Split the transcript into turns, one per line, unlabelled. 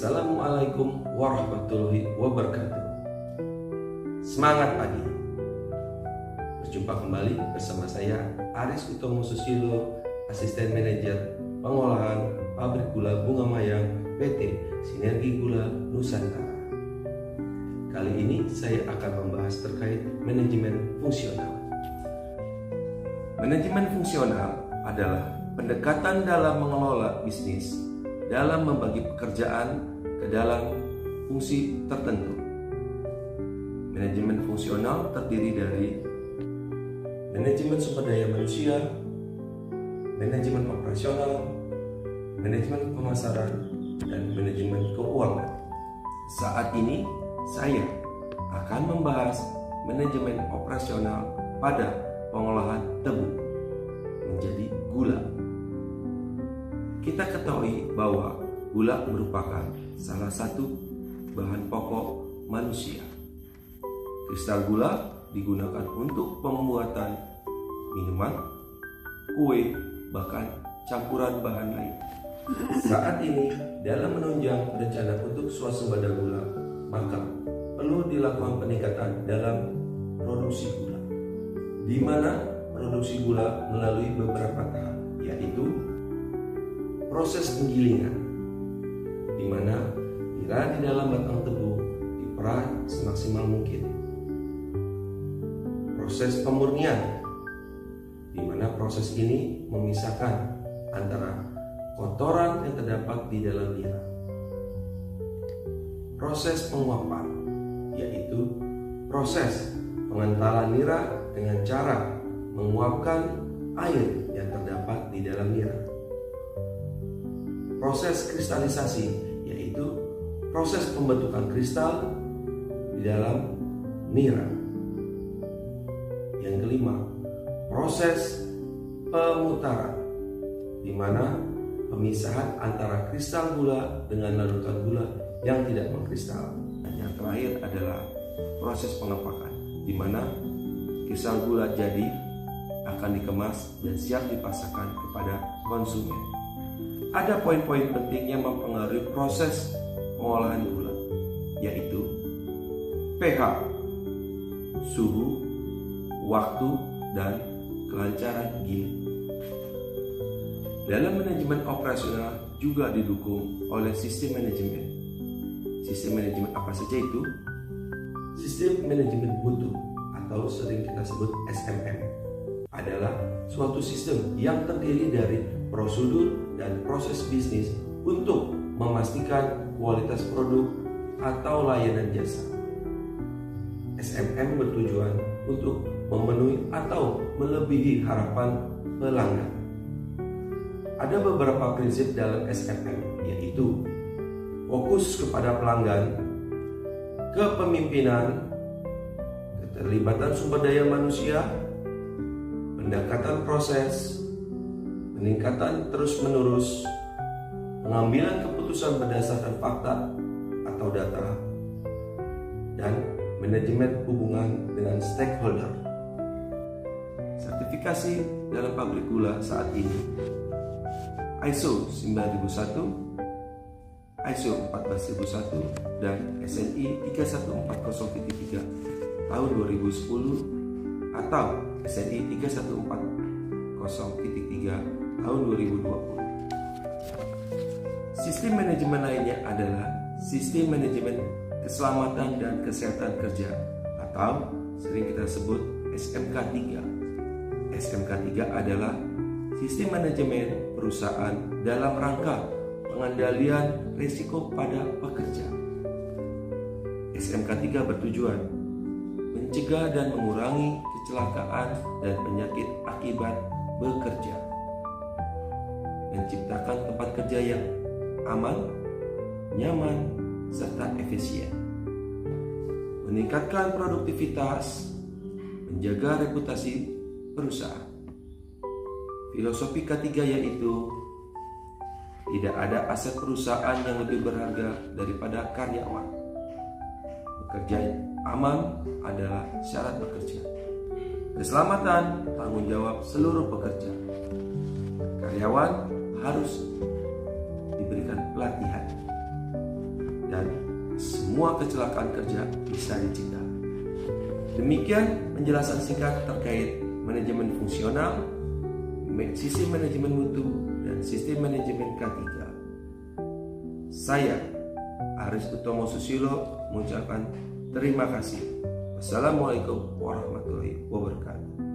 Assalamualaikum warahmatullahi wabarakatuh. Semangat pagi. Berjumpa kembali bersama saya Aris Utomo Susilo, Asisten Manajer Pengolahan Pabrik Gula Bunga Mayang PT Sinergi Gula Nusantara. Kali ini saya akan membahas terkait manajemen fungsional. Manajemen fungsional adalah pendekatan dalam mengelola bisnis dalam membagi pekerjaan ke dalam fungsi tertentu. Manajemen fungsional terdiri dari manajemen sumber daya manusia, manajemen operasional, manajemen pemasaran, dan manajemen keuangan. Saat ini saya akan membahas manajemen operasional pada pengolahan tebu menjadi gula. Kita ketahui bahwa gula merupakan salah satu bahan pokok manusia. Kristal gula digunakan untuk pembuatan minuman, kue, bahkan campuran bahan lain. Saat ini dalam menunjang rencana untuk swasembada gula, maka perlu dilakukan peningkatan dalam produksi gula, di mana produksi gula melalui beberapa tahap, yaitu proses penggilingan, di mana nira di dalam batang tebu diperah semaksimal mungkin. Proses pemurnian, di mana proses ini memisahkan antara kotoran yang terdapat di dalam nira. Proses penguapan, yaitu proses pengentalan nira dengan cara menguapkan air yang terdapat di dalam nira. Proses kristalisasi, yaitu proses pembentukan kristal di dalam nira. Yang kelima, proses pemutaran, di mana pemisahan antara kristal gula dengan larutan gula yang tidak mengkristal. Dan yang terakhir adalah proses pengepakan, di mana kristal gula jadi akan dikemas dan siap dipasarkan kepada konsumen. Ada poin-poin penting yang mempengaruhi proses pengolahan gula, yaitu pH, suhu, waktu, dan kelancaran giling. Dalam manajemen operasional juga didukung oleh sistem manajemen. Sistem manajemen apa saja itu? Sistem manajemen mutu atau sering kita sebut SMM adalah suatu sistem yang terdiri dari prosedur dan proses bisnis untuk memastikan kualitas produk atau layanan jasa. SMM bertujuan untuk memenuhi atau melebihi harapan pelanggan. Ada beberapa prinsip dalam SMM, yaitu fokus kepada pelanggan, kepemimpinan, keterlibatan sumber daya manusia, pendekatan proses, peningkatan terus-menerus, pengambilan keputusan berdasarkan fakta atau data, dan manajemen hubungan dengan stakeholder. Sertifikasi dalam pabrik gula saat ini ISO 9001, ISO 14001, dan SNI 31403 tahun 2010 atau SNI 31403 tahun 2020. Sistem manajemen lainnya adalah sistem manajemen keselamatan dan kesehatan kerja atau sering kita sebut SMK3. SMK3 adalah sistem manajemen perusahaan dalam rangka pengendalian risiko pada pekerja. SMK3 bertujuan mencegah dan mengurangi kecelakaan dan penyakit akibat bekerja, menciptakan tempat kerja yang aman, nyaman, serta efisien, meningkatkan produktivitas, menjaga reputasi perusahaan. Filosofi ketiga yaitu tidak ada aset perusahaan yang lebih berharga daripada karyawan. Bekerja aman adalah syarat bekerja. Keselamatan tanggung jawab seluruh pekerja. Karyawan harus diberikan pelatihan. dan semua kecelakaan kerja bisa dicegah. Demikian penjelasan singkat terkait manajemen fungsional, sistem manajemen mutu, dan sistem manajemen K3. Saya, Aris Utomo Susilo, mengucapkan terima kasih. Wassalamualaikum warahmatullahi wabarakatuh.